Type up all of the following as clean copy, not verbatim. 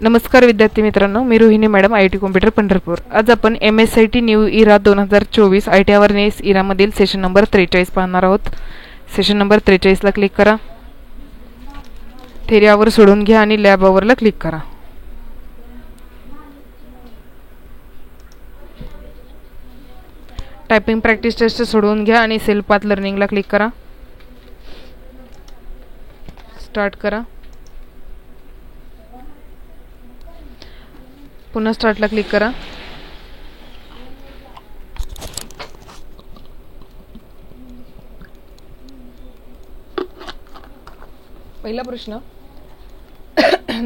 नमस्कार विद्यार्थी मित्रांनो, मी Rohini madam, IIT computer Pandharpur. आज आपण MSIT new era 2024 IIT awareness इरामधील सेशन नंबर 43 पाहणार आहोत। सेशन नंबर 43 ला क्लिक करा, थेरी आवर सोडून घ्या आणि लॅब आवरला क्लिक करा। टायपिंग प्रॅक्टिस टेस्ट सोडून घ्या आणि सेल्फ पाथ लर्निंगला क्लिक करा। स्टार्ट करा, पुन्हा स्टार्टला क्लिक करा। पहिला प्रश्न,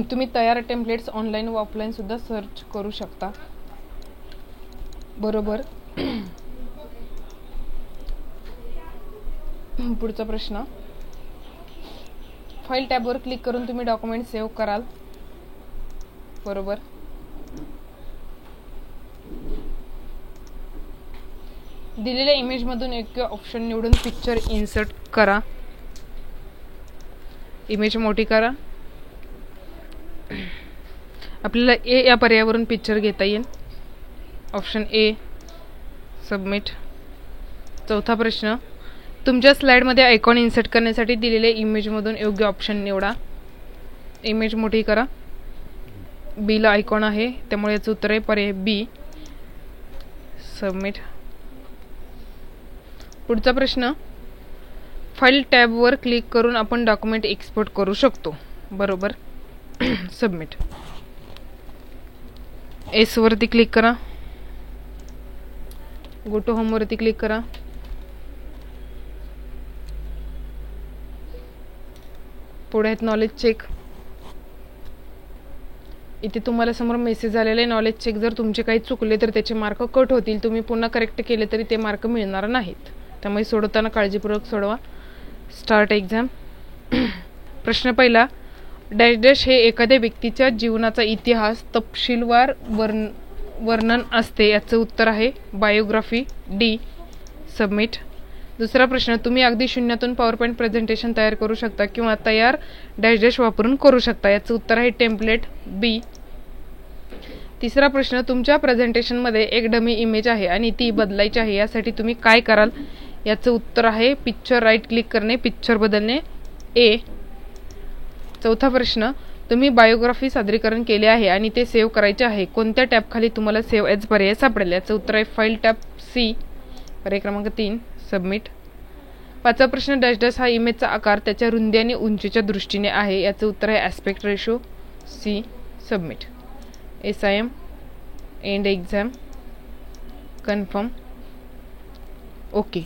तुम्ही तयार टेम्पलेट्स ऑनलाइन व ऑफलाइन सुद्धा सर्च करू शकता, बरोबर। पुढचा प्रश्न, फाइल टॅबवर क्लिक करून तुम्ही डॉक्युमेंट सेव्ह कराल, बरोबर। दिलेल्या इमेज मधून योग्य ऑप्शन निवडून पिक्चर इन्सर्ट करा। इमेज मोठी करा, आपल्याला ए या पर्यायावरून पिक्चर घेता येईल। Option A, submit. चौथा प्रश्न, तुमच्या स्लाइड मध्ये आयकॉन इन्सर्ट करण्यासाठी दिलेल्या इमेज मधून योग्य ऑप्शन निवडा। इमेज मोठी करा, बी ला आयकॉन आहे त्यामुळे याचं उत्तर आहे पर्याय बी, सबमिट। पुढचा प्रश्न, फाइल टॅबवर क्लिक करून आपण डॉक्युमेंट एक्सपोर्ट करू शकतो, बरोबर। सबमिट। एस वरती क्लिक करा, गो टू होम वरती क्लिक करा, पुढे आहेत नॉलेज चेक। इथे तुम्हाला समोर मेसेज आलेला आहे नॉलेज चेक, जर तुमचे काही चुकले तर त्याचे मार्क कट होतील, तुम्ही पुन्हा करेक्ट केले तरी ते मार्क मिळणार नाहीत, त्यामुळे सोडवताना काळजीपूर्वक सोडवा। Start exam. प्रश्न पहिला, डॅश डॅश हे एखाद्या व्यक्तीच्या जीवनाचा इतिहास तपशीलवार वर्णन असते, याचं उत्तर आहे बायोग्राफी, डी, सबमिट। दुसरा प्रश्न, तुम्ही अगदी शून्यातून पॉवरपॉईंट प्रेझेंटेशन तयार करू शकता किंवा तयार डॅश डॅश वापरून करू शकता, याचं उत्तर आहे टेम्पलेट, बी। तिसरा प्रश्न, तुमच्या प्रेझेंटेशन मध्ये एक डमी इमेज आहे आणि ती बदलायची आहे, यासाठी तुम्ही काय कराल, याचं उत्तर आहे पिक्चर राईट क्लिक करणे, पिक्चर बदलणे, ए। चौथा प्रश्न, तुम्ही बायोग्राफी सादरीकरण केले आहे आणि ते सेव्ह करायचे आहे, कोणत्या टॅब खाली तुम्हाला सेव्ह एज पर्याय सापडेल, याचं उत्तर आहे फाइल टॅब, सी, पर्याय क्रमांक 3, सबमिट। पाचवा प्रश्न, डॅश डॅश हा इमेजचा आकार त्याच्या रुंदी आणि उंचीच्या दृष्टीने आहे, याचं उत्तर आहे aspect ratio, C, submit. SIM, end exam, confirm, okay.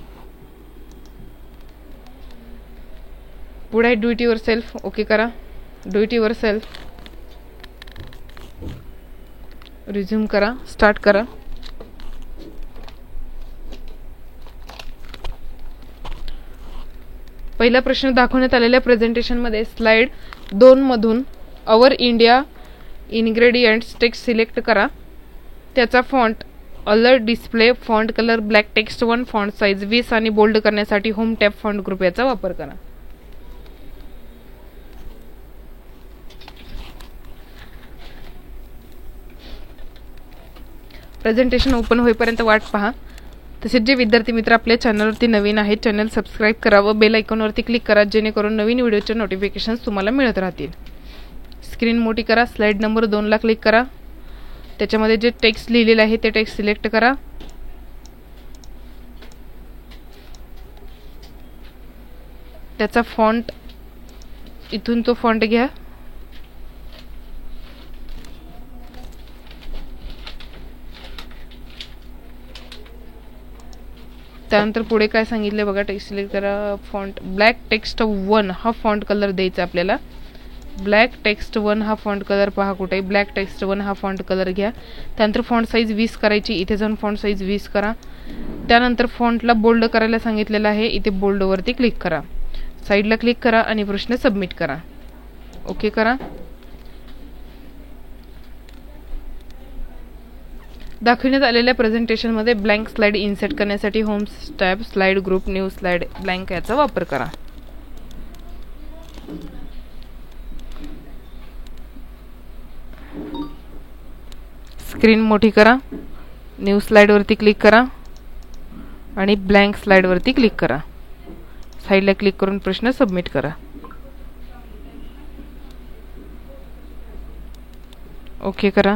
पुढे do it yourself, okay करा, do it yourself, resume करा, स्टार्ट करा। पहिला प्रश्न, दाखवण्यात आलेल्या प्रेझेंटेशन मध्ये स्लाइड 2 मधून our India ingredients text select करा, त्याचा font alert display, font colour black, text 1, font size 20 आणि बोल्ड करण्यासाठी होम टॅब फॉन्ट ग्रुप याचा वापर करा। प्रेझेंटेशन ओपन होईपर्यंत वाट पहा। तसेच जे विद्यार्थी मित्र आपल्या चॅनलवरती नवीन आहेत, चॅनल सबस्क्राईब करा व बेल आयकॉनवरती क्लिक करा, जेणेकरून नवीन व्हिडिओचे नोटिफिकेशन्स तुम्हाला मिळत राहतील। स्क्रीन मोठी करा, स्लाइड नंबर 2 ला क्लिक करा, त्याच्यामध्ये जे टेक्स्ट लिहिलेलं आहे ते टेक्स्ट सिलेक्ट करा, त्याचा फॉन्ट इथून तो फॉन्ट घ्या, त्यानंतर पुढे काय सांगितले बघा, टेक्स्ट सिलेक्ट करा, फॉन्ट ब्लॅक, टेक्स्ट 1 हा फॉन्ट कलर द्यायचा आपल्याला, ब्लॅक टेक्स्ट 1 हा फॉन्ट कलर पहा कुठे, ब्लॅक टेक्स्ट 1 हा फॉन्ट कलर घ्या। त्यानंतर फॉन्ट साइज 20 करायची, इथे जाऊन फॉन्ट साइज 20 करा। त्यानंतर फॉन्टला बोल्ड करायला सांगितलेलं आहे, इथे बोल्ड वरती क्लिक करा, साईडला क्लिक करा आणि प्रश्न सबमिट करा, ओके करा। दाखवण्यात आलेल्या प्रेझेंटेशन मध्ये ब्लँक स्लाइड इन्सर्ट करण्यासाठी home tab, slide group, new slide, blank याचा वापर करा। स्क्रीन मोठी करा, न्यू स्लाइडवरती क्लिक करा आणि ब्लँक स्लाइडवरती क्लिक करा. साईडला क्लिक करून प्रश्न सबमिट करा. ओके करा.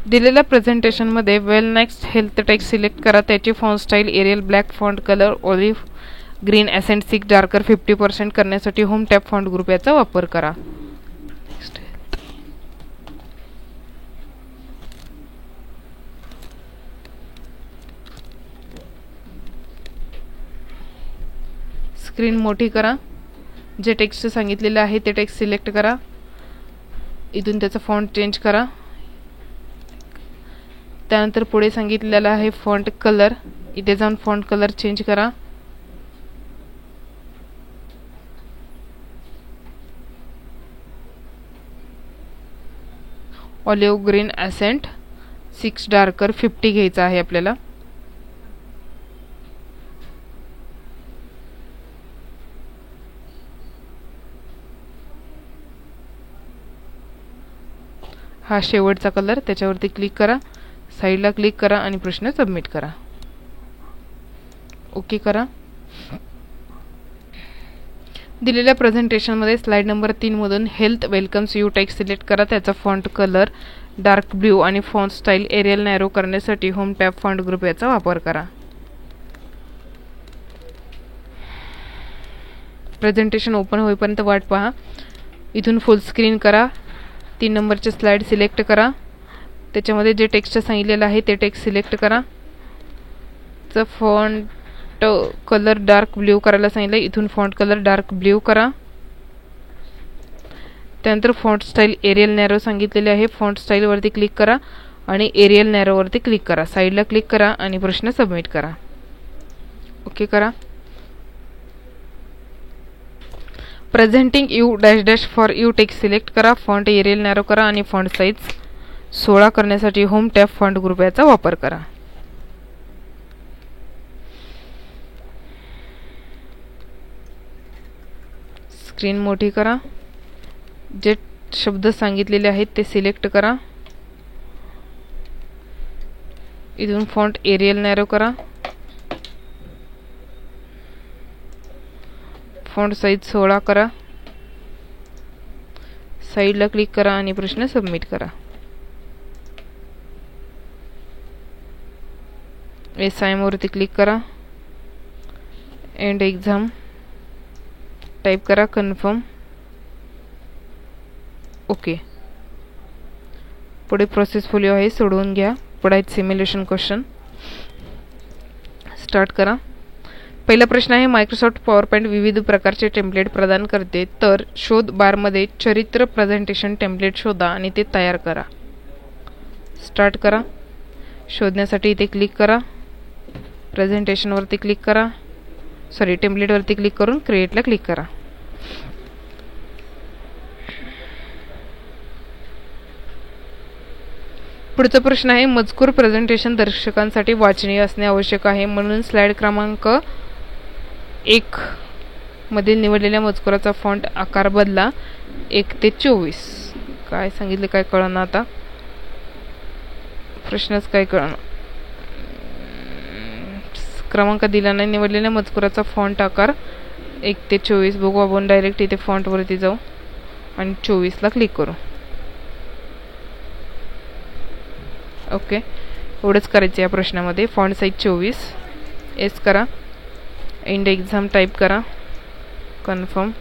दिलेल्या प्रेझेंटेशनमध्ये well next health text select करा. त्याची font style Arial black, font colour olive green, accent 6 darker 50% करण्यासाठी होम टॅब फॉन्ट ग्रुप याचा वापर करा. स्क्रीन मोठी करा. जे टेक्स्ट सांगितलेलं आहे ते टेक्स्ट सिलेक्ट करा. इथून त्याचा फॉन्ट चेंज करा. त्यानंतर पुढे सांगितलेला आहे फॉन्ट कलर. इथे जाऊन फॉन्ट कलर चेंज करा. ऑलिव्ह ग्रीन, ॲसेंट 6 डार्कर 50 घ्यायचा आहे आपल्याला. हा शेवटचा कलर, त्याच्यावरती क्लिक करा, साईडला क्लिक करा आणि प्रश्न सबमिट करा. ओके करा. दिलेल्या प्रेझेंटेशनमध्ये स्लाइड नंबर 3 मधून health welcomes you text select करा. त्याचा फॉन्ट कलर डार्क ब्ल्यू आणि फॉन्ट स्टाईल एरियल नॅरो करण्यासाठी होम टॅब फॉन्ट ग्रुप याचा वापर करा. प्रेझेंटेशन ओपन होईपर्यंत वाट पहा. इथून फुल स्क्रीन करा. 3 नंबरचे स्लाइड सिलेक्ट करा. त्याच्यामध्ये जे टेक्स्ट सांगितलेलं आहे ते टेक्स्ट सिलेक्ट करा. चा फॉन्ट कलर डार्क ब्ल्यू करायला सांगितलं. इथून फॉन्ट कलर डार्क ब्ल्यू करा. त्यानंतर फॉन्ट स्टाईल एरियल नॅरो सांगितलेले आहे. फॉन्ट स्टाईलवरती क्लिक करा आणि एरियल नॅरोवरती क्लिक करा. साईडला क्लिक करा आणि प्रश्न सबमिट करा. ओके करा. Presenting you dash dash for you text select करा. फॉन्ट एरियल नॅरो करा आणि फॉन्ट साईज 16 करण्यासाठी होम टॅब फॉन्ट ग्रुप याचा वापर करा. स्क्रीन मोठी करा. जे शब्द सांगितलेले आहेत ते सिलेक्ट करा. इथून फॉन्ट एरियल नॅरो करा. फॉन्ट साईज 16 करा. साईडला क्लिक करा आणि प्रश्न सबमिट करा. SIM वरती क्लिक करा. एंड एक्झाम टाइप करा. कन्फर्म. ओके. पुढे प्रोसेस फोलिओ आहे, सोडवून घ्या. पुढे आहेत सिम्युलेशन क्वेश्चन. स्टार्ट करा. पहिला प्रश्न आहे, मायक्रोसॉफ्ट पॉवर पॉइंट विविध प्रकारचे टेम्पलेट प्रदान करते, तर शोध बारमध्ये चरित्र प्रेझेंटेशन टेम्पलेट शोधा आणि ते तयार करा. स्टार्ट करा. शोधण्यासाठी इथे क्लिक करा. प्रेझेंटेशनवरती क्लिक करा. टेम्पलेटवरती क्लिक करून क्रिएटला क्लिक करा. पुढचा प्रश्न आहे, मजकूर प्रेझेंटेशन दर्शकांसाठी वाचनीय असणे आवश्यक आहे, म्हणून स्लाइड क्रमांक 1 मधील निवडलेल्या मजकुराचा फॉन्ट आकार बदला 1 ते 24. काय सांगितले काय कळना. आता प्रश्नच काय कळना. क्रमांक दिला नाही. निवडलेल्या मजकुराचा फॉन्ट आकार 1 ते 24. बघू आपण डायरेक्ट इथे फॉन्ट वरती जाऊ आणि 24 ला क्लिक करू. ओके. एवढंच करायचं या प्रश्नामध्ये. Font size 24. एस करा. एंड एक्झाम टाइप करा. कन्फर्म.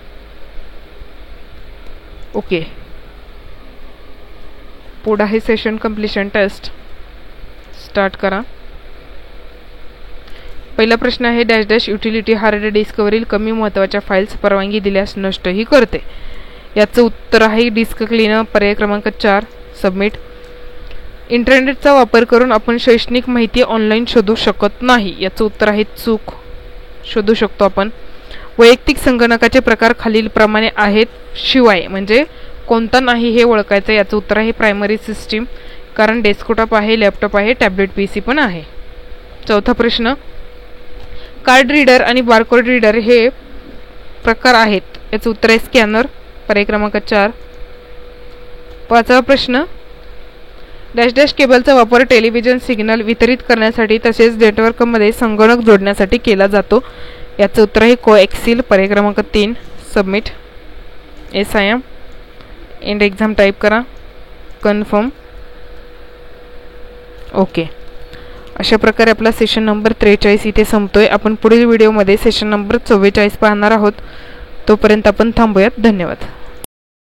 ओके. पुढे आहे सेशन कंप्लीशन टेस्ट. स्टार्ट करा. पहिला प्रश्न आहे, डॅश डॅश युटिलिटी हार्ड डिस्कवरील कमी महत्त्वाच्या फाईल्स परवानगी दिल्यास नष्टही करते. याचं उत्तर आहे डिस्क क्लीनर. पर्याय क्रमांक 4. सबमिट. इंटरनेटचा वापर करून आपण शैक्षणिक माहिती ऑनलाईन शोधू शकत नाही. याचं उत्तर आहे चूक. शोधू शकतो आपण. वैयक्तिक संगणकाचे प्रकार खालीलप्रमाणे आहेत, शिवाय म्हणजे कोणता नाही हे ओळखायचं. याचं उत्तर आहे प्रायमरी सिस्टीम, कारण डेस्कटॉप आहे, लॅपटॉप आहे, टॅबलेट PC पण आहे. चौथा प्रश्न, कार्ड रीडर आणि बारकोड रीडर हे प्रकार आहेत. याचं उत्तर आहे स्कॅनर. पर्याय क्रमांक 4. 5वा प्रश्न, डॅश डॅश केबलचा वापर टेलिव्हिजन सिग्नल वितरित करण्यासाठी तसेच नेटवर्कमध्ये संगणक जोडण्यासाठी केला जातो. याचं उत्तर आहे कोएक्सिल. पर्याय क्रमांक 3 submit. Yes I am. End exam type करा. कन्फर्म. ओके. अशा प्रकारे आपला सेशन नंबर 43 इथे संपतोय. आपण पुढील व्हिडिओमध्ये सेशन नंबर 44 पाहणार आहोत. तोपर्यंत आपण थांबूयात. धन्यवाद.